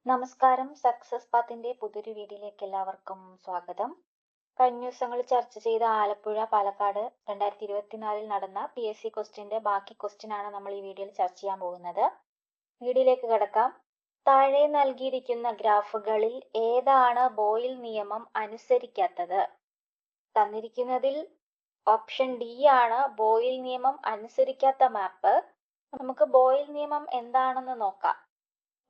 നമസ്കാരം. സക്സസ് പാത്തിന്റെ പുതിയൊരു വീഡിയോയിലേക്ക് എല്ലാവർക്കും സ്വാഗതം. കഴിഞ്ഞ ദിവസങ്ങളിൽ ചർച്ച ചെയ്ത ആലപ്പുഴ പാലക്കാട് 2024 നടന്ന PSC ക്വസ്റ്റ്യന്റെ ബാക്കി ക്വസ്റ്റ്യൻ ആണ് നമ്മൾ ഈ വീഡിയോയിൽ ചർച്ച ചെയ്യാൻ പോകുന്നത്. വീഡിയോയിലേക്ക് കടക്കാം. താഴെ നൽകിയിരിക്കുന്ന ഗ്രാഫുകളിൽ ഏതാണ് ബോയിൽ നിയമം അനുസരിക്കാത്തത്? തന്നിരിക്കുന്നതിൽ ഓപ്ഷൻ ഡി ആണ് ബോയിൽ നിയമം അനുസരിക്കാത്ത മാപ്പ്. നമുക്ക് ബോയിൽ നിയമം എന്താണെന്ന് നോക്കാം.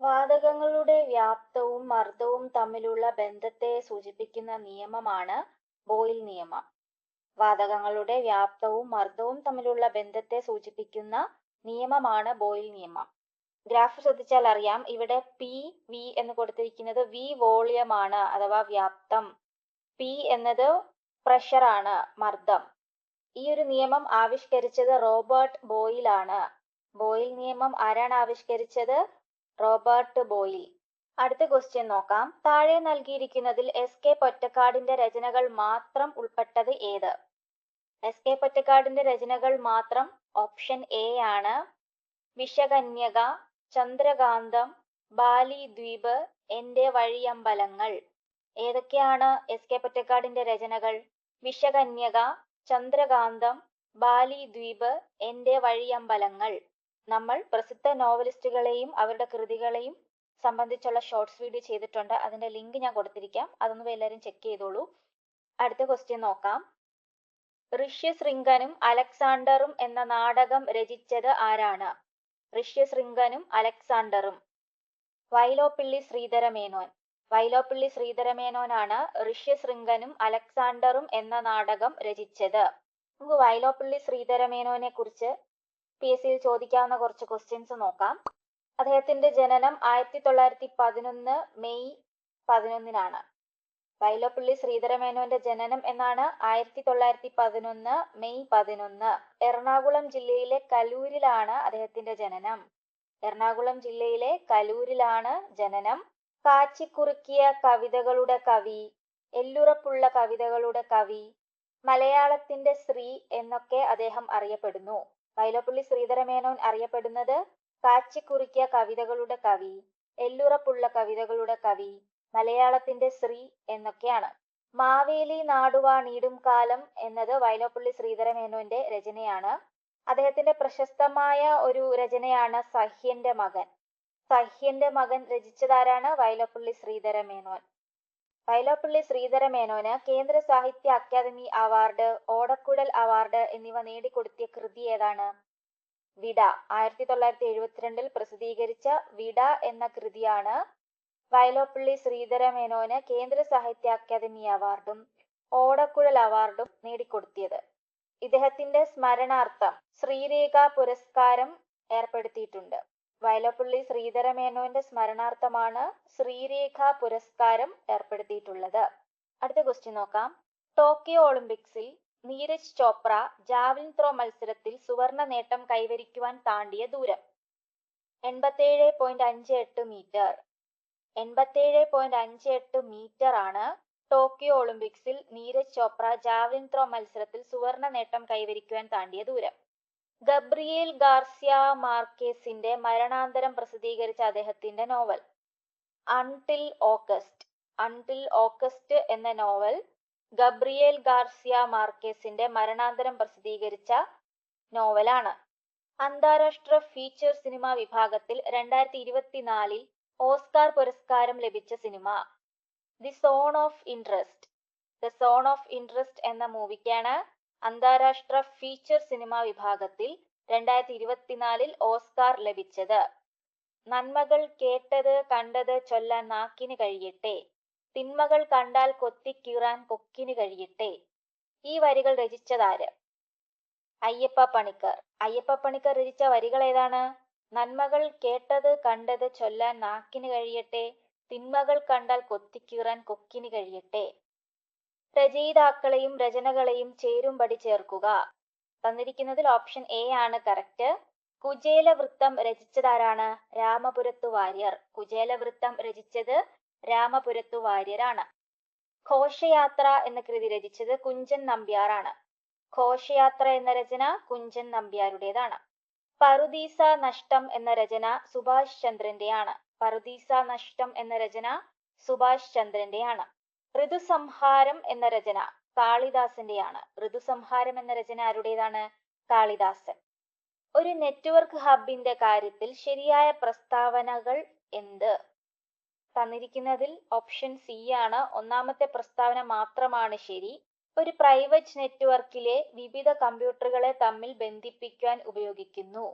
വാതകങ്ങളുടെ വ്യാപ്തവും മർദ്ദവും തമ്മിലുള്ള ബന്ധത്തെ സൂചിപ്പിക്കുന്ന നിയമമാണ് ബോയിൽ നിയമം. വാതകങ്ങളുടെ വ്യാപ്തവും മർദ്ദവും തമ്മിലുള്ള ബന്ധത്തെ സൂചിപ്പിക്കുന്ന നിയമമാണ് ബോയിൽ നിയമം. ഗ്രാഫ് ശ്രദ്ധിച്ചാൽ അറിയാം, ഇവിടെ PV എന്ന് കൊടുത്തിരിക്കുന്നത് V വോളിയം ആണ് അഥവാ വ്യാപ്തം. P എന്നത് പ്രഷർ ആണ്, മർദ്ദം. ഈ ഒരു നിയമം ആവിഷ്കരിച്ചത് റോബർട്ട് ബോയിൽ ആണ്. ബോയിൽ നിയമം ആരാണ് ആവിഷ്കരിച്ചത്? Robert Boyle. അടുത്ത ക്വസ്റ്റ്യൻ നോക്കാം. താഴെ നൽകിയിരിക്കുന്നതിൽ SK പൊറ്റക്കാടിന്റെ രചനകൾ മാത്രം ഉൾപ്പെട്ടത് ഏത്? SK പൊറ്റക്കാടിന്റെ രചനകൾ മാത്രം ഓപ്ഷൻ A ആണ്. വിഷകന്യക, ചന്ദ്രകാന്തം, ബാലി ദ്വീപ്, എന്റെ വഴിയമ്പലങ്ങൾ. ഏതൊക്കെയാണ് SK പൊറ്റക്കാടിന്റെ രചനകൾ? വിഷകന്യക, ചന്ദ്രകാന്തം, ബാലി ദ്വീപ്, എന്റെ വഴിയമ്പലങ്ങൾ. നമ്മൾ പ്രസിദ്ധ നോവലിസ്റ്റുകളെയും അവരുടെ കൃതികളെയും സംബന്ധിച്ചുള്ള ഷോർട്സ് വീഡിയോ ചെയ്തിട്ടുണ്ട്. അതിന്റെ ലിങ്ക് ഞാൻ കൊടുത്തിരിക്കാം, അതൊന്ന് എല്ലാവരും ചെക്ക് ചെയ്തോളൂ. അടുത്ത ക്വസ്റ്റ്യൻ നോക്കാം. ഋഷ്യശൃംഗനും അലക്സാണ്ടറും എന്ന നാടകം രചിച്ചത് ആരാണ്? ഋഷ്യശൃംഗനും അലക്സാണ്ടറും. വൈലോപ്പിള്ളി ശ്രീധരമേനോൻ. വൈലോപ്പിള്ളി ശ്രീധരമേനോനാണ് ഋഷ്യശൃംഗനും അലക്സാണ്ടറും എന്ന നാടകം രചിച്ചത്. നമുക്ക് വൈലോപ്പിള്ളി ശ്രീധരമേനോനെ കുറിച്ച് PSC യിൽ ചോദിക്കാവുന്ന കുറച്ച് ക്വസ്റ്റ്യൻസ് നോക്കാം. അദ്ദേഹത്തിന്റെ ജനനം 1911 മെയ് 11-നാണ്. വൈലോപ്പിള്ളി ശ്രീധരമേനോന്റെ ജനനം എന്നാണ് 1911 മെയ് 11. എറണാകുളം ജില്ലയിലെ കലൂരിലാണ് അദ്ദേഹത്തിന്റെ ജനനം. എറണാകുളം ജില്ലയിലെ കലൂരിലാണ് ജനനം. കാച്ചിക്കുറുക്കിയ കവിതകളുടെ കവി, എല്ലുറപ്പുള്ള കവിതകളുടെ കവി, മലയാളത്തിന്റെ ശ്രീ എന്നൊക്കെ അദ്ദേഹം അറിയപ്പെടുന്നു. വൈലോപ്പിള്ളി ശ്രീധരമേനോൻ അറിയപ്പെടുന്നത് കാച്ചിക്കുറുക്കിയ കവിതകളുടെ കവി, എല്ലുറപ്പുള്ള കവിതകളുടെ കവി, മലയാളത്തിന്റെ ശ്രീ എന്നൊക്കെയാണ്. മാവേലി നാടുവാണീടും കാലം എന്നത് വൈലോപ്പിള്ളി ശ്രീധരമേനോന്റെ രചനയാണ്. അദ്ദേഹത്തിന്റെ പ്രശസ്തമായ ഒരു രചനയാണ് സഹ്യന്റെ മകൻ. സഹ്യന്റെ മകൻ രചിച്ചതാരാണ്? വൈലോപ്പിള്ളി ശ്രീധരമേനോൻ. വൈലോപ്പിള്ളി ശ്രീധരമേനോന് കേന്ദ്ര സാഹിത്യ അക്കാദമി അവാർഡ്, ഓടക്കുഴൽ അവാർഡ് എന്നിവ നേടിക്കൊടുത്തിയ കൃതി ഏതാണ്? വിട. 1972 പ്രസിദ്ധീകരിച്ച വിട എന്ന കൃതിയാണ് വൈലോപ്പിള്ളി ശ്രീധരമേനോന് കേന്ദ്ര സാഹിത്യ അക്കാദമി അവാർഡും ഓടക്കുഴൽ അവാർഡും നേടിക്കൊടുത്തിയത്. ഇദ്ദേഹത്തിന്റെ സ്മരണാർത്ഥം ശ്രീരേഖ പുരസ്കാരം ഏർപ്പെടുത്തിയിട്ടുണ്ട്. വൈലോപ്പിള്ളി ശ്രീധരമേനോന്റെ സ്മരണാർത്ഥമാണ് ശ്രീരേഖ പുരസ്കാരം ഏർപ്പെടുത്തിയിട്ടുള്ളത്. അടുത്ത ക്വസ്റ്റ്യൻ നോക്കാം. ടോക്കിയോ ഒളിമ്പിക്സിൽ നീരജ് ചോപ്ര ജാവലിൻ ത്രോ മത്സരത്തിൽ സുവർണ നേട്ടം കൈവരിക്കുവാൻ താണ്ടിയ ദൂരം 87.58 മീറ്റർ. 87.58 മീറ്റർ ആണ് ടോക്കിയോ ഒളിമ്പിക്സിൽ നീരജ് ചോപ്ര ജാവലിൻ ത്രോ മത്സരത്തിൽ സുവർണ നേട്ടം കൈവരിക്കുവാൻ താണ്ടിയ ദൂരം. ഗബ്രിയേൽ ഗാർസിയ മാർക്കേസിന്റെ മരണാന്തരം പ്രസിദ്ധീകരിച്ച അദ്ദേഹത്തിന്റെ novel until August. Until August എന്ന നോവൽ ഗബ്രിയേൽ ഗാർസിയ മാർക്കേസിന്റെ മരണാന്തരം പ്രസിദ്ധീകരിച്ച നോവലാണ്. അന്താരാഷ്ട്ര ഫീച്ചർ സിനിമ വിഭാഗത്തിൽ 2024 ഓസ്കാർ പുരസ്കാരം ലഭിച്ച cinema the zone of interest. The zone of interest എന്ന മൂവിക്കാണ് അന്താരാഷ്ട്ര ഫീച്ചർ സിനിമ വിഭാഗത്തിൽ 2024 ഓസ്കാർ ലഭിച്ചത്. നന്മകൾ കേട്ടത് കണ്ടത് ചൊല്ലാൻ നാക്കിന് കഴിയട്ടെ, തിന്മകൾ കണ്ടാൽ കൊത്തിക്കീറാൻ കൊക്കിന് കഴിയട്ടെ. ഈ വരികൾ രചിച്ചതാര്? അയ്യപ്പ പണിക്കർ. അയ്യപ്പ പണിക്കർ രചിച്ച വരികൾ ഏതാണ്? നന്മകൾ കേട്ടത് കണ്ടത് ചൊല്ലാൻ നാക്കിന് കഴിയട്ടെ, തിന്മകൾ കണ്ടാൽ കൊത്തിക്കീറാൻ കൊക്കിന് കഴിയട്ടെ. രചയിതാക്കളെയും രചനകളെയും ചേരുംപടി ചേർക്കുക. തന്നിരിക്കുന്നതിൽ ഓപ്ഷൻ A ആണ് കറക്റ്റ്. കുചേലവൃത്തം രചിച്ചതാരാണ്? രാമപുരത്തു വാര്യർ. കുചേലവൃത്തം രചിച്ചത് രാമപുരത്തു വാര്യരാണ്. ഘോഷയാത്ര എന്ന കൃതി രചിച്ചത് കുഞ്ചൻ നമ്പ്യാറാണ്. ഘോഷയാത്ര എന്ന രചന കുഞ്ചൻ നമ്പ്യാരുടേതാണ്. പറുദീസ നഷ്ടം എന്ന രചന സുഭാഷ് ചന്ദ്രന്റെയാണ്. പറുദീസ നഷ്ടം എന്ന രചന സുഭാഷ് ചന്ദ്രന്റെയാണ്. ഋതുസംഹാരം എന്ന രചന കാളിദാസന്റെയാണ്. ഋതുസംഹാരം എന്ന രചന ആരുടേതാണ്? കാളിദാസൻ. ഒരു നെറ്റ്വർക്ക് ഹബിന്റെ കാര്യത്തിൽ ശരിയായ പ്രസ്താവനകൾ എന്ത്? തന്നിരിക്കുന്നതിൽ ഓപ്ഷൻ സി ആണ്. ഒന്നാമത്തെ പ്രസ്താവന മാത്രമാണ് ശരി. ഒരു പ്രൈവറ്റ് നെറ്റ്വർക്കിലെ വിവിധ കമ്പ്യൂട്ടറുകളെ തമ്മിൽ ബന്ധിപ്പിക്കാൻ ഉപയോഗിക്കുന്നു.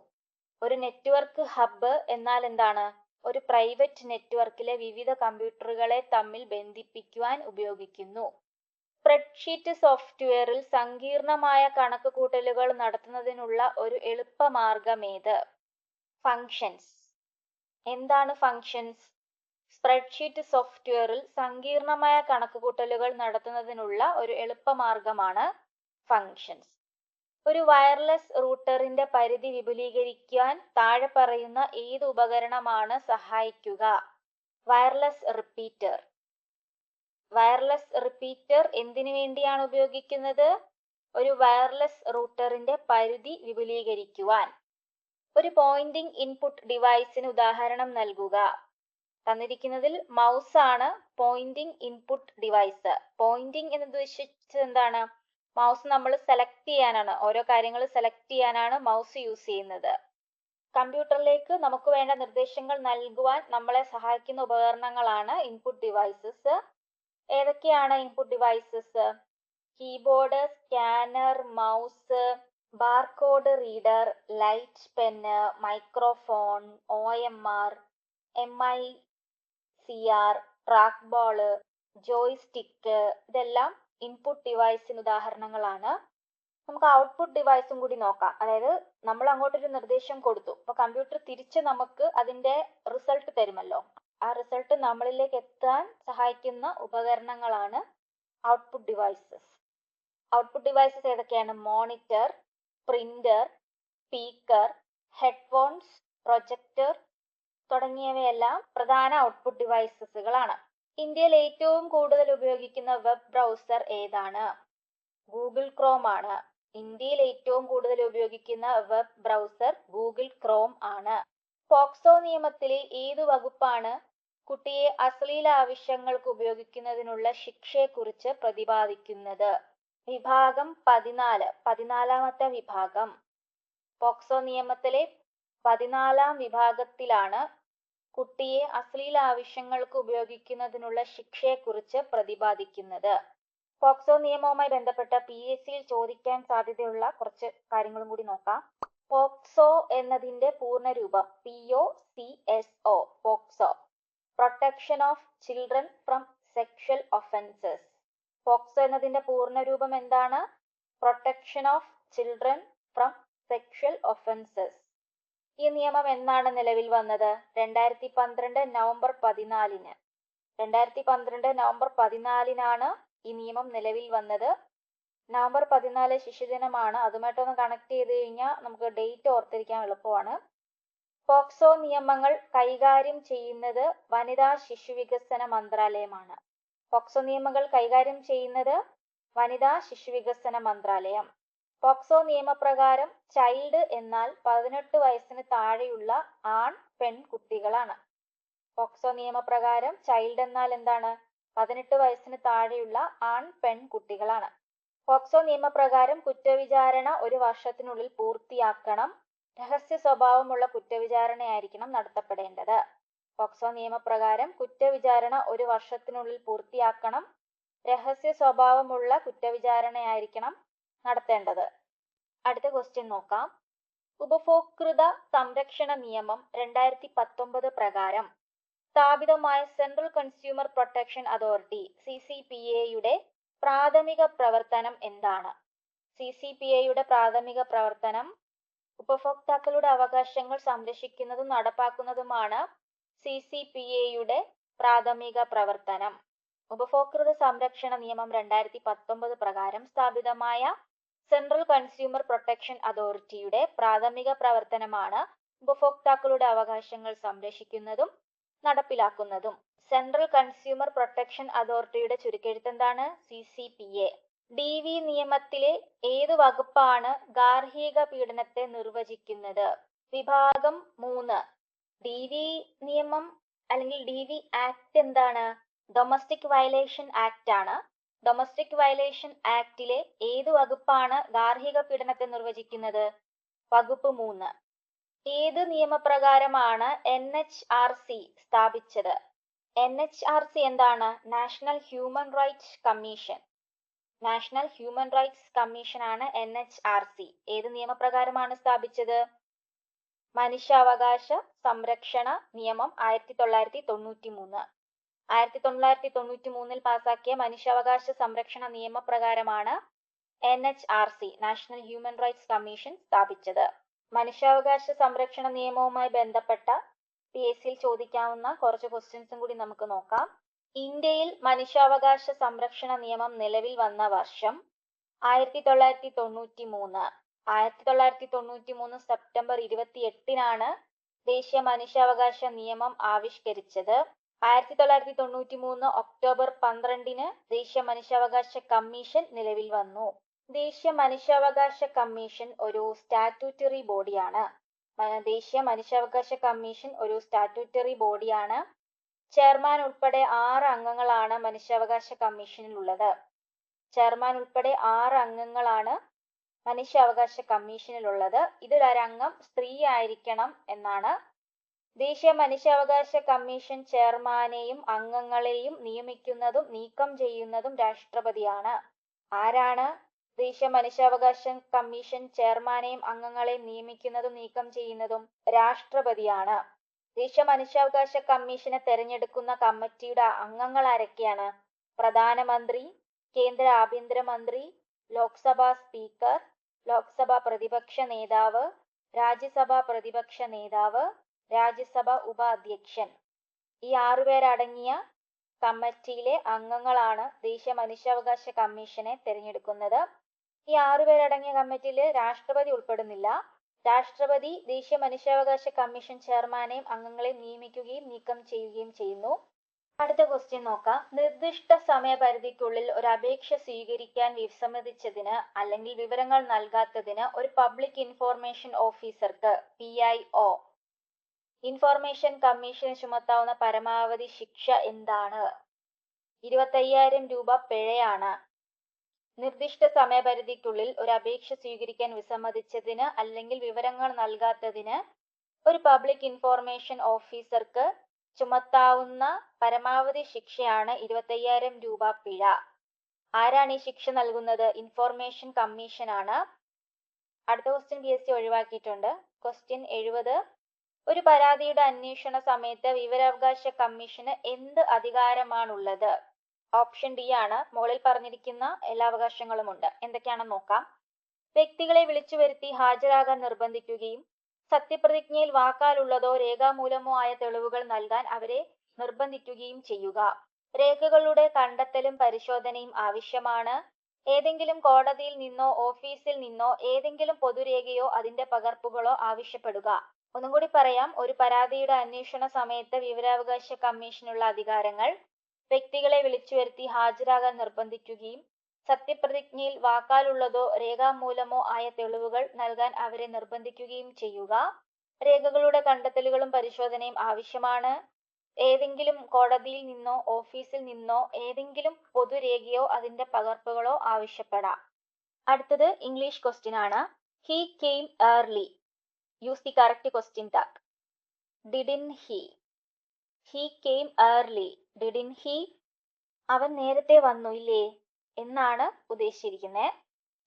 ഒരു നെറ്റ്വർക്ക് ഹബ്ബ് എന്നാൽ എന്താണ്? ഒരു പ്രൈവറ്റ് നെറ്റ്വർക്കിലെ വിവിധ കമ്പ്യൂട്ടറുകളെ തമ്മിൽ ബന്ധിപ്പിക്കുവാൻ ഉപയോഗിക്കുന്നു. സ്പ്രെഡ്ഷീറ്റ് സോഫ്റ്റ്വെയറിൽ സങ്കീർണമായ കണക്കുകൂട്ടലുകൾ നടത്തുന്നതിനുള്ള ഒരു എളുപ്പമാർഗമേത്? ഫങ്ഷൻസ്. എന്താണ് ഫങ്ഷൻസ്? സ്പ്രെഡ്ഷീറ്റ് സോഫ്റ്റ്വെയറിൽ സങ്കീർണമായ കണക്കുകൂട്ടലുകൾ നടത്തുന്നതിനുള്ള ഒരു എളുപ്പമാർഗമാണ് ഫങ്ഷൻസ്. ഒരു വയർലെസ് റൂട്ടറിന്റെ പരിധി വിപുലീകരിക്കാൻ താഴെ പറയുന്ന ഏത് ഉപകരണമാണ് സഹായിക്കുക? Wireless repeater. വയർലെസ് റിപ്പീറ്റർ എന്തിനു വേണ്ടിയാണ് ഉപയോഗിക്കുന്നത്? ഒരു വയർലെസ് റൂട്ടറിന്റെ പരിധി വിപുലീകരിക്കുവാൻ. ഒരു പോയിന്റിംഗ് ഇൻപുട്ട് ഡിവൈസിന് ഉദാഹരണം നൽകുക. തന്നിരിക്കുന്നതിൽ മൗസ് ആണ് പോയിന്റിംഗ് ഇൻപുട്ട് ഡിവൈസ്. പോയിന്റിംഗ് എന്ന് ഉദ്ദേശിച്ചത് എന്താണ്? മൗസ് നമ്മൾ സെലക്ട് ചെയ്യാനാണ്, ഓരോ കാര്യങ്ങൾ സെലക്ട് ചെയ്യാനാണ് മൗസ് യൂസ് ചെയ്യുന്നത്. കമ്പ്യൂട്ടറിലേക്ക് നമുക്ക് വേണ്ട നിർദ്ദേശങ്ങൾ നൽകുവാൻ നമ്മളെ സഹായിക്കുന്ന ഉപകരണങ്ങളാണ് ഇൻപുട്ട് ഡിവൈസസ്. ഏതൊക്കെയാണ് input devices? Keyboard, scanner, mouse, barcode reader, light pen, microphone, OMR, MICR, track ball, joystick, ഇതെല്ലാം ഇൻപുട്ട് ഡിവൈസിന് ഉദാഹരണങ്ങളാണ്. നമുക്ക് ഔട്ട്പുട്ട് ഡിവൈസും കൂടി നോക്കാം. അതായത് നമ്മൾ അങ്ങോട്ടൊരു നിർദ്ദേശം കൊടുത്തു, അപ്പൊ കമ്പ്യൂട്ടർ തിരിച്ച് നമുക്ക് അതിന്റെ റിസൾട്ട് തരുമല്ലോ. ആ റിസൾട്ട് നമ്മളിലേക്ക് എത്താൻ സഹായിക്കുന്ന ഉപകരണങ്ങളാണ് ഔട്ട്പുട്ട് ഡിവൈസസ്. ഔട്ട്പുട്ട് ഡിവൈസസ് ഏതൊക്കെയാണ്? Monitor, printer, speaker, headphones, projector തുടങ്ങിയവയെല്ലാം പ്രധാന ഔട്ട്പുട്ട് ഡിവൈസസുകളാണ്. ഇന്ത്യയിൽ ഏറ്റവും കൂടുതൽ ഉപയോഗിക്കുന്ന വെബ് ബ്രൗസർ ഏതാണ്? ഗൂഗിൾ ക്രോം ആണ്. ഇന്ത്യയിൽ ഏറ്റവും കൂടുതൽ ഉപയോഗിക്കുന്ന വെബ് ബ്രൗസർ ഗൂഗിൾ ക്രോം ആണ്. പോക്സോ നിയമത്തിലെ ഏതു വകുപ്പാണ് കുട്ടിയെ അശ്ലീല ആവശ്യങ്ങൾക്ക് ഉപയോഗിക്കുന്നതിനുള്ള ശിക്ഷയെക്കുറിച്ച് പ്രതിപാദിക്കുന്നത്? വിഭാഗം 14, 14ാമത്തെ വിഭാഗം. പോക്സോ നിയമത്തിലെ 14ാം വിഭാഗത്തിലാണ് കുട്ടിയെ അശ്ലീല ആവശ്യങ്ങൾക്ക് ഉപയോഗിക്കുന്നതിനുള്ള ശിക്ഷയെക്കുറിച്ച് പ്രതിപാദിക്കുന്നത്. പോക്സോ നിയമവുമായി ബന്ധപ്പെട്ട PSCയിൽ ചോദിക്കാൻ സാധ്യതയുള്ള കുറച്ച് കാര്യങ്ങളും കൂടി നോക്കാം. പോക്സോ എന്നതിന്റെ പൂർണ്ണരൂപം POCSO, POCSO, protection of children from sexual offences. POCSO എന്നതിന്റെ പൂർണ്ണരൂപം എന്താണ്? Protection of children from sexual offences. ഈ നിയമം എന്നാണ് നിലവിൽ വന്നത്? 2012 നവംബർ 14. 2012 നവംബർ 14 ഈ നിയമം നിലവിൽ വന്നത്. നവംബർ 14 ശിശുദിനമാണ്. അതുമായിട്ടൊന്ന് കണക്ട് ചെയ്ത് കഴിഞ്ഞാൽ നമുക്ക് ഡേറ്റ് ഓർത്തിരിക്കാൻ എളുപ്പമാണ്. പോക്സോ നിയമങ്ങൾ കൈകാര്യം ചെയ്യുന്നത് വനിതാ ശിശുവികസന മന്ത്രാലയമാണ്. പോക്സോ നിയമങ്ങൾ കൈകാര്യം ചെയ്യുന്നത് വനിതാ ശിശുവികസന മന്ത്രാലയം. പോക്സോ നിയമപ്രകാരം ചൈൽഡ് എന്നാൽ 18 വയസ്സിന് താഴെയുള്ള ആൺ പെൺ കുട്ടികളാണ്. പോക്സോ നിയമപ്രകാരം ചൈൽഡ് എന്നാൽ എന്താണ്? 18 വയസ്സിന് താഴെയുള്ള ആൺ പെൺ കുട്ടികളാണ്. പോക്സോ നിയമപ്രകാരം കുറ്റവിചാരണ 1 വർഷത്തിനുള്ളിൽ പൂർത്തിയാക്കണം. രഹസ്യ സ്വഭാവമുള്ള കുറ്റവിചാരണയായിരിക്കണം നടത്തപ്പെടേണ്ടത്. പോക്സോ നിയമപ്രകാരം കുറ്റവിചാരണ 1 വർഷത്തിനുള്ളിൽ പൂർത്തിയാക്കണം. രഹസ്യ സ്വഭാവമുള്ള കുറ്റവിചാരണയായിരിക്കണം നടത്തേണ്ടത്. അടുത്ത ക്വസ്റ്റ്യൻ നോക്കാം. ഉപഭോക്തൃ സംരക്ഷണ നിയമം 2019 പ്രകാരം സ്ഥാപിതമായ സെൻട്രൽ കൺസ്യൂമർ പ്രൊട്ടക്ഷൻ അതോറിറ്റി CCPAയുടെ പ്രാഥമിക പ്രവർത്തനം എന്താണ്? CCPAയുടെ പ്രാഥമിക പ്രവർത്തനം ഉപഭോക്താക്കളുടെ അവകാശങ്ങൾ സംരക്ഷിക്കുന്നതും നടപ്പാക്കുന്നതുമാണ് CCPAയുടെ പ്രാഥമിക പ്രവർത്തനം. ഉപഭോക്തൃ സംരക്ഷണ നിയമം 2019 പ്രകാരം സ്ഥാപിതമായ സെൻട്രൽ കൺസ്യൂമർ പ്രൊട്ടക്ഷൻ അതോറിറ്റിയുടെ പ്രാഥമിക പ്രവർത്തനമാണ് ഉപഭോക്താക്കളുടെ അവകാശങ്ങൾ സംരക്ഷിക്കുന്നതും നടപ്പിലാക്കുന്നതും. സെൻട്രൽ കൺസ്യൂമർ പ്രൊട്ടക്ഷൻ അതോറിറ്റിയുടെ ചുരുക്കെഴുത്ത് എന്താണ്? CCPA. DV നിയമത്തിലെ ഏതു വകുപ്പാണ് ഗാർഹിക പീഡനത്തെ നിർവചിക്കുന്നത്? വിഭാഗം 3. DV നിയമം അല്ലെങ്കിൽ DV ആക്ട് എന്താണ്? ഡൊമസ്റ്റിക് വയലേഷൻ ആക്ട് ആണ്. ഡൊമസ്റ്റിക് വയലേഷൻ ആക്ടിലെ ഏത് വകുപ്പാണ് ഗാർഹിക പീഡനത്തെ നിർവചിക്കുന്നത്? വകുപ്പ് 3. ഏത് നിയമപ്രകാരമാണ് NHRC സ്ഥാപിച്ചത്? NHRC എന്താണ്? National human rights commission. National human rights commission ആണ് NHRC. ഏത് നിയമപ്രകാരമാണ് സ്ഥാപിച്ചത്? മനുഷ്യാവകാശ സംരക്ഷണ നിയമം 1993. 1993 പാസാക്കിയ മനുഷ്യാവകാശ സംരക്ഷണ നിയമപ്രകാരമാണ് NHRC, national human rights commission സ്ഥാപിച്ചത്. മനുഷ്യാവകാശ സംരക്ഷണ നിയമവുമായി ബന്ധപ്പെട്ട PSCയിൽ ചോദിക്കാവുന്ന കുറച്ച് ക്വസ്റ്റ്യൻസും കൂടി നമുക്ക് നോക്കാം. ഇന്ത്യയിൽ മനുഷ്യാവകാശ സംരക്ഷണ നിയമം നിലവിൽ വന്ന വർഷം 1993. 1993 സെപ്റ്റംബർ 28-നാണ് ദേശീയ മനുഷ്യാവകാശ നിയമം ആവിഷ്കരിച്ചത്. 1993 ഒക്ടോബർ 12-ന് ദേശീയ മനുഷ്യാവകാശ കമ്മീഷൻ നിലവിൽ വന്നു. ദേശീയ മനുഷ്യാവകാശ കമ്മീഷൻ ഒരു സ്റ്റാറ്റ്യൂട്ടറി ബോഡിയാണ്. ദേശീയ മനുഷ്യാവകാശ കമ്മീഷൻ ഒരു സ്റ്റാറ്റ്യൂട്ടറി ബോഡിയാണ്. ചെയർമാൻ ഉൾപ്പെടെ 6 അംഗങ്ങളാണ് മനുഷ്യാവകാശ കമ്മീഷനിലുള്ളത്. ചെയർമാൻ ഉൾപ്പെടെ 6 അംഗങ്ങളാണ് മനുഷ്യാവകാശ കമ്മീഷനിലുള്ളത്. ഇതിൽ ഒരംഗം സ്ത്രീ ആയിരിക്കണം എന്നാണ്. ദേശീയ മനുഷ്യാവകാശ കമ്മീഷൻ ചെയർമാനെയും അംഗങ്ങളെയും നിയമിക്കുന്നതും നീക്കം ചെയ്യുന്നതും രാഷ്ട്രപതിയാണ്. ആരാണ് ദേശീയ മനുഷ്യാവകാശ കമ്മീഷൻ ചെയർമാനെയും അംഗങ്ങളെയും നിയമിക്കുന്നതും നീക്കം ചെയ്യുന്നതും? രാഷ്ട്രപതിയാണ്. ദേശീയ മനുഷ്യാവകാശ കമ്മീഷനെ തെരഞ്ഞെടുക്കുന്ന കമ്മിറ്റിയുടെ അംഗങ്ങൾ ആരൊക്കെയാണ്? പ്രധാനമന്ത്രി, കേന്ദ്ര ആഭ്യന്തരമന്ത്രി, ലോക്സഭാ സ്പീക്കർ, ലോക്സഭാ പ്രതിപക്ഷ നേതാവ്, രാജ്യസഭാ പ്രതിപക്ഷ നേതാവ്, രാജ്യസഭ ഉപാധ്യക്ഷൻ. ഈ 6 പേരടങ്ങിയ കമ്മിറ്റിയിലെ അംഗങ്ങളാണ് ദേശീയ മനുഷ്യാവകാശ കമ്മീഷനെ തിരഞ്ഞെടുക്കുന്നത്. ഈ 6 പേരടങ്ങിയ കമ്മിറ്റിയിൽ രാഷ്ട്രപതി ഉൾപ്പെടുന്നില്ല. രാഷ്ട്രപതി ദേശീയ മനുഷ്യാവകാശ കമ്മീഷൻ ചെയർമാനെയും അംഗങ്ങളെയും നിയമിക്കുകയും നീക്കം ചെയ്യുകയും ചെയ്യുന്നു. അടുത്ത ക്വസ്റ്റ്യൻ നോക്കാം. നിർദ്ദിഷ്ട സമയപരിധിക്കുള്ളിൽ ഒരു അപേക്ഷ സ്വീകരിക്കാൻ വിസമ്മതിച്ചതിന് അല്ലെങ്കിൽ വിവരങ്ങൾ നൽകാത്തതിന് ഒരു പബ്ലിക് ഇൻഫോർമേഷൻ ഓഫീസർക്ക് PIO ഇൻഫോർമേഷൻ കമ്മീഷന് ചുമത്താവുന്ന പരമാവധി ശിക്ഷ എന്താണ്? 25,000 രൂപ പിഴയാണ്. നിർദ്ദിഷ്ട സമയപരിധിക്കുള്ളിൽ ഒരു അപേക്ഷ സ്വീകരിക്കാൻ വിസമ്മതിച്ചതിന് അല്ലെങ്കിൽ വിവരങ്ങൾ നൽകാത്തതിന് ഒരു പബ്ലിക് ഇൻഫോർമേഷൻ ഓഫീസർക്ക് ചുമത്താവുന്ന പരമാവധി ശിക്ഷയാണ് 25,000 രൂപ പിഴ. ആരാണ് ഈ ശിക്ഷ നൽകുന്നത്? ഇൻഫോർമേഷൻ കമ്മീഷൻ ആണ്. അടുത്ത ക്വസ്റ്റ്യൻ PSC ഒഴിവാക്കിയിട്ടുണ്ട്. ക്വസ്റ്റ്യൻ 70. ഒരു പരാതിയുടെ അന്വേഷണ സമയത്ത് വിവരാവകാശ കമ്മീഷന് എന്ത് അധികാരമാണുള്ളത്? ഓപ്ഷൻ D ആണ്. മുകളിൽ പറഞ്ഞിരിക്കുന്ന എല്ലാ അവകാശങ്ങളും ഉണ്ട്. എന്തൊക്കെയാണെന്ന് നോക്കാം. വ്യക്തികളെ വിളിച്ചു വരുത്തി ഹാജരാകാൻ നിർബന്ധിക്കുകയും സത്യപ്രതിജ്ഞയിൽ വാക്കാലുള്ളതോ രേഖാമൂലമോ ആയ തെളിവുകൾ നൽകാൻ അവരെ നിർബന്ധിക്കുകയും ചെയ്യുക. രേഖകളുടെ കണ്ടെത്തലും പരിശോധനയും ആവശ്യമാണ്. ഏതെങ്കിലും കോടതിയിൽ നിന്നോ ഓഫീസിൽ നിന്നോ ഏതെങ്കിലും പൊതുരേഖയോ അതിന്റെ പകർപ്പുകളോ ആവശ്യപ്പെടുക. ഒന്നും കൂടി പറയാം. ഒരു പരാതിയുടെ അന്വേഷണ സമയത്ത് വിവരാവകാശ കമ്മീഷനുള്ള അധികാരങ്ങൾ: വ്യക്തികളെ വിളിച്ചു വരുത്തി ഹാജരാകാൻ നിർബന്ധിക്കുകയും സത്യപ്രതിജ്ഞയിൽ വാക്കാലുള്ളതോ രേഖാമൂലമോ ആയ തെളിവുകൾ നൽകാൻ അവരെ നിർബന്ധിക്കുകയും ചെയ്യുക. രേഖകളുടെ കണ്ടെത്തലുകളും പരിശോധനയും ആവശ്യമാണ്. ഏതെങ്കിലും കോടതിയിൽ നിന്നോ ഓഫീസിൽ നിന്നോ ഏതെങ്കിലും പൊതുരേഖയോ അതിന്റെ പകർപ്പുകളോ ആവശ്യപ്പെടാം. അടുത്തത് ഇംഗ്ലീഷ് ക്വസ്റ്റ്യൻ ആണ്. He came early. Use the correct question tag. Didn't he? He came early. Didn't he? അവൻ നേരത്തെ വന്നു ഇല്ലേ എന്നാണ് ഉദ്ദേശിച്ചിരിക്കുന്നത്.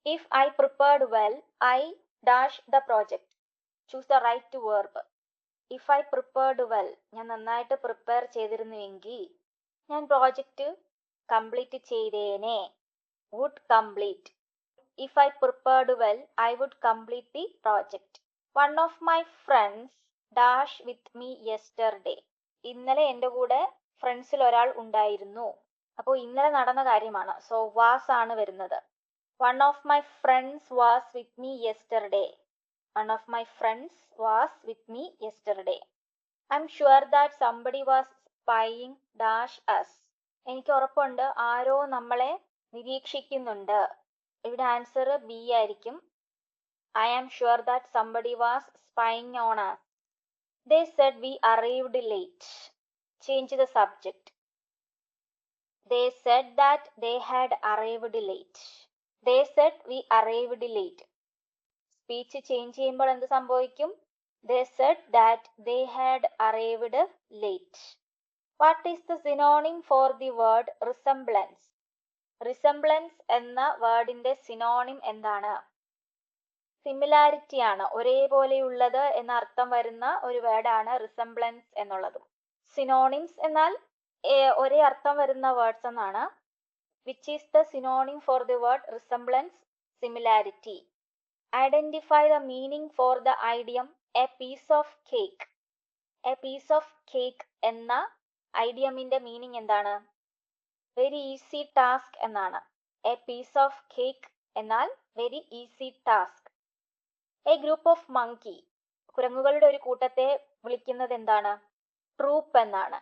If I prepared well, I dash the project. Choose the right verb. If I prepared well, ഞാൻ നന്നായിട്ട് prepare ചെയ്തിരുന്നുവെങ്കിൽ ഞാൻ പ്രോജക്റ്റ് കംപ്ലീറ്റ് ചെയ്തേനെ. Would complete. If I prepared well, I would complete the project. One of my friends dash with me yesterday. ഇന്നലെ എൻ്റെ കൂടെ ഫ്രണ്ട്സിൽ ഒരാൾ ഉണ്ടായിരുന്നു. അപ്പോൾ ഇന്നലെ നടന്ന കാര്യമാണ്. സോ was ആണ് വരുന്നത്. One of my friends was with me yesterday. One of my friends was with me yesterday. I'm sure that somebody was spying dash us. എനിക്ക് ഉറപ്പുണ്ട് ആരോ നമ്മളെ നിരീക്ഷിക്കുന്നുണ്ട്. ഇവിടെ ആൻസർ B ആയിരിക്കും. I am sure that somebody was spying on us. They said we arrived late. Change the subject. They said that they had arrived late. They said we arrived late. Speech change ചെയ്യുമ്പോൾ എന്ത് സംഭവിക്കും? They said that they had arrived late. What is the synonym for the word resemblance? Resemblance എന്ന വേർഡിന്റെ synonym എന്താണ്? Similarity ആണ്, ഒരേപോലെയുള്ളത് എന്ന അർത്ഥം വരുന്ന ഒരു വേർഡാണ് റിസംബ്ലൻസ് എന്നുള്ളത്. സിനോണിംസ് എന്നാൽ ഒരേ അർത്ഥം വരുന്ന വേർഡ്സ് എന്നാണ്. Which is the synonym for the word resemblance? Similarity. Identify the meaning for the idiom a piece of cake. A piece of cake എന്ന ഐഡിയമിന്റെ മീനിങ് എന്താണ്? വെരി ഈസി ടാസ്ക് എന്നാണ്. എ പീസ് ഓഫ് കേക്ക് എന്നാൽ very easy task. A group of monkey. കുരങ്ങുകളുടെ ഒരു കൂട്ടത്തെ വിളിക്കുന്നത് എന്താണ്? ട്രൂപ്പ് എന്നാണ്.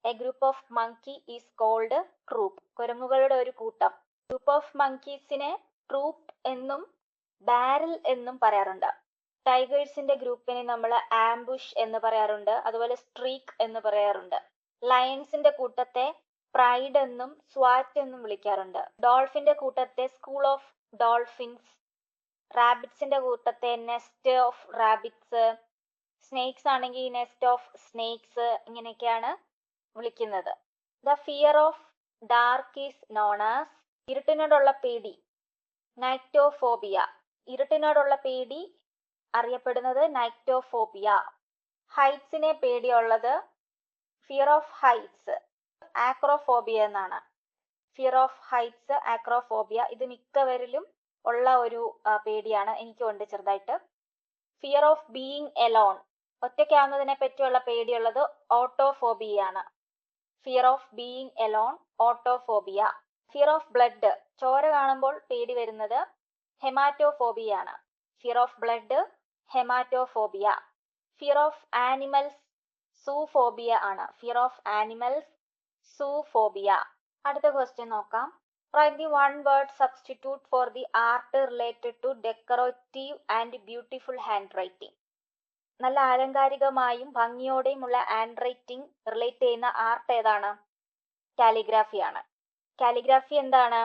A group of monkey is called troop. കുരങ്ങുകളുടെ ഒരു കൂട്ടം. ഗ്രൂപ്പ് ഓഫ് മങ്കീസിനെ ട്രൂപ്പ് എന്നും ബാരൽ എന്നും പറയാറുണ്ട്. ടൈഗേഴ്സിന്റെ ഗ്രൂപ്പിനെ നമ്മൾ ആംബുഷ് എന്ന് പറയാറുണ്ട്, അതുപോലെ സ്ട്രീക്ക് എന്ന് പറയാറുണ്ട്. ലയൺസിന്റെ കൂട്ടത്തെ പ്രൈഡ് എന്നും സ്വാറ്റ് എന്നും വിളിക്കാറുണ്ട്. ഡോൾഫിന്റെ കൂട്ടത്തെ സ്കൂൾ ഓഫ് ഡോൾഫിൻസ്, റാബിറ്റ്സിന്റെ കൂട്ടത്തെ നെസ്റ്റ് ഓഫ് റാബിറ്റ്സ്, സ്നേക്സ് ആണെങ്കിൽ നെസ്റ്റ് ഓഫ് സ്നേക്സ്, ഇങ്ങനെയൊക്കെയാണ് വിളിക്കുന്നത്. The fear of dark is known as. ഇരുട്ടിനോടുള്ള പേടി, നൈക്ടോഫോബിയ. ഇരുട്ടിനോടുള്ള പേടി അറിയപ്പെടുന്നത് നൈക്ടോഫോബിയ. ഹൈറ്റ്സിനെ പേടിയുള്ളത് ഫിയർ ഓഫ് ഹൈറ്റ്സ്, ആക്രോഫോബിയ എന്നാണ്. ഫിയർ ഓഫ് ഹൈറ്റ്സ്, ആക്രോഫോബിയ, ഇത് മിക്കവരിലും ഉള്ള ഒരു പേടിയാണ്. എനിക്കുണ്ട് ചെറുതായിട്ട്. ഫിയർ ഓഫ് ബീയിങ് എലോൺ, ഒറ്റയ്ക്കാവുന്നതിനെ പറ്റിയുള്ള പേടിയുള്ളത് ഓട്ടോഫോബിയാണ്. Fear of being alone, autophobia. Fear of blood, ചോര കാണുമ്പോൾ പേടി വരുന്നത് ഹെമാറ്റോഫോബിയാണ്. Fear of blood, ഹെമാറ്റോഫോബിയ. Fear of animals, zoophobia ആണ്. Fear of animals, zoophobia. അടുത്ത ക്വസ്റ്റ്യൻ നോക്കാം. Write the one word substitute for the art related to decorative and beautiful handwriting. നല്ല ആലങ്കാരികമായും ഭംഗിയോടെയുമുള്ള ഹാൻഡ് റൈറ്റിംഗ് റിലേറ്റ് ചെയ്യുന്ന ആർട്ട് ഏതാണ്? കാലിഗ്രാഫിയാണ്. കാലിഗ്രാഫി എന്താണ്?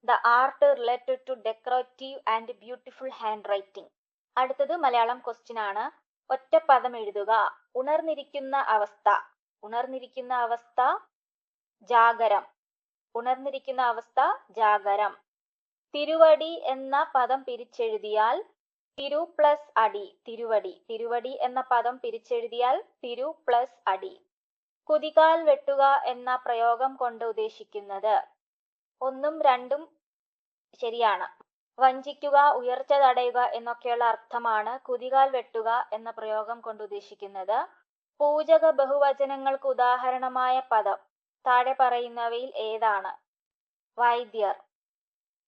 The art related to decorative and beautiful handwriting. അടുത്തത് മലയാളം ക്വസ്റ്റ്യൻ ആണ്. ഒറ്റ പദം എഴുതുക. ഉണർന്നിരിക്കുന്ന അവസ്ഥ. ഉണർന്നിരിക്കുന്ന അവസ്ഥ ജാഗരം. ഉണർന്നിരിക്കുന്ന അവസ്ഥ ജാഗരം. തിരുവടി എന്ന പദം പിരിച്ചെഴുതിയാൽ തിരു പ്ലസ് അടി, തിരുവടി. തിരുവടി എന്ന പദം പിരിച്ചെഴുതിയാൽ തിരു പ്ലസ് അടി. കുതികാൽ വെട്ടുക എന്ന പ്രയോഗം കൊണ്ട് ഉദ്ദേശിക്കുന്നത് ഒന്നും രണ്ടും ശരിയാണ്. വഞ്ചിക്കുക, ഉയർച്ച തടയുക എന്നൊക്കെയുള്ള അർത്ഥമാണ് കുതികാൽ വെട്ടുക എന്ന പ്രയോഗം കൊണ്ട് ഉദ്ദേശിക്കുന്നത്. പൂജക ബഹുവചനങ്ങൾക്ക് ഉദാഹരണമായ പദം താഴെ പറയുന്നവയിൽ ഏതാണ്? വൈദ്യർ.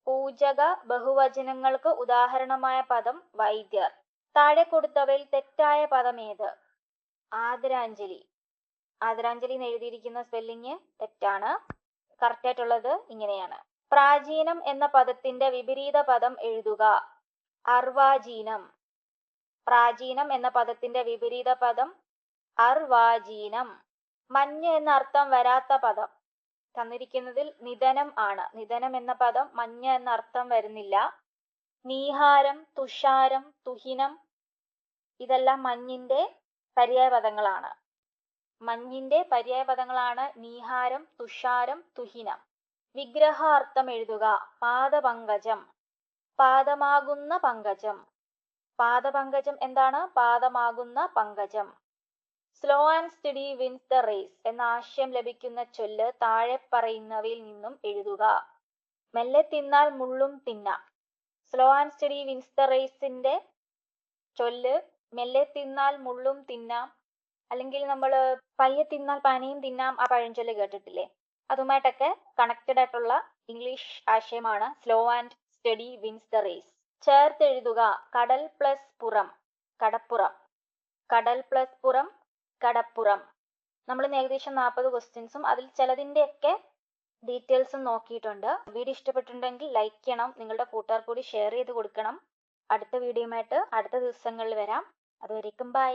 പൂജക ബഹുവചനങ്ങൾക്ക് ഉദാഹരണമായ പദം വൈദ്യർ. താഴെ കൊടുത്തവയിൽ തെറ്റായ പദം ഏത്? ആദരാഞ്ജലി. ആദരാഞ്ജലി എന്ന് എഴുതിയിരിക്കുന്ന സ്പെല്ലിങ് തെറ്റാണ്. കറക്റ്റ് ആയിട്ടുള്ളത് ഇങ്ങനെയാണ്. പ്രാചീനം എന്ന പദത്തിന്റെ വിപരീത പദം എഴുതുക. അർവാചീനം. പ്രാചീനം എന്ന പദത്തിന്റെ വിപരീത പദം അർവാചീനം. മഞ്ഞ് എന്ന അർത്ഥം വരാത്ത പദം തന്നിരിക്കുന്നതിൽ നിധനം ആണ്. നിധനം എന്ന പദം മഞ്ഞ് എന്ന അർത്ഥം വരുന്നില്ല. നീഹാരം, തുഷാരം, തുഹിനം ഇതെല്ലാം മഞ്ഞിന്റെ പര്യായ പദങ്ങളാണ്. മഞ്ഞിന്റെ പര്യായ പദങ്ങളാണ് നീഹാരം, തുഷാരം, തുഹിനം. വിഗ്രഹാർത്ഥം എഴുതുക. പാദപങ്കജം. പാദമാകുന്ന പങ്കജം. പാദപങ്കജം എന്താണ്? പാദമാകുന്ന പങ്കജം. Slow and steady wins the race എന്ന ആശയം ലഭിക്കുന്ന ചൊല്ല് താഴെ പറയുന്നവയിൽ നിന്നും എഴുതുക. മെല്ലെ തിന്നാൽ മുള്ളും തിന്നാം. Slow and steady wins the റേസിന്റെ ചൊല്ല് മെല്ലെ തിന്നാൽ മുള്ളും തിന്നാം, അല്ലെങ്കിൽ നമ്മൾ പയ്യെ തിന്നാൽ പനയും തിന്നാം, ആ പഴഞ്ചൊല്ല് കേട്ടിട്ടില്ലേ? അതുമായിട്ടൊക്കെ കണക്റ്റഡ് ആയിട്ടുള്ള ഇംഗ്ലീഷ് ആശയമാണ് slow and steady wins the race. ചേർത്തെഴുതുക. കടൽ പ്ലസ് പുറം, കടപ്പുറം. കടൽ പ്ലസ് പുറം, കടപ്പുറം. നമ്മൾ ഏകദേശം 40 ക്വസ്റ്റ്യൻസും അതിൽ ചിലതിൻ്റെയൊക്കെ ഡീറ്റെയിൽസും നോക്കിയിട്ടുണ്ട്. വീഡിയോ ഇഷ്ടപ്പെട്ടിട്ടുണ്ടെങ്കിൽ ലൈക്ക് ചെയ്യണം, നിങ്ങളുടെ കൂട്ടുകാർ കൂടി ഷെയർ ചെയ്ത് കൊടുക്കണം. അടുത്ത വീഡിയോയുമായിട്ട് അടുത്ത ദിവസങ്ങളിൽ വരാം. അതുവരേക്കും ബൈ.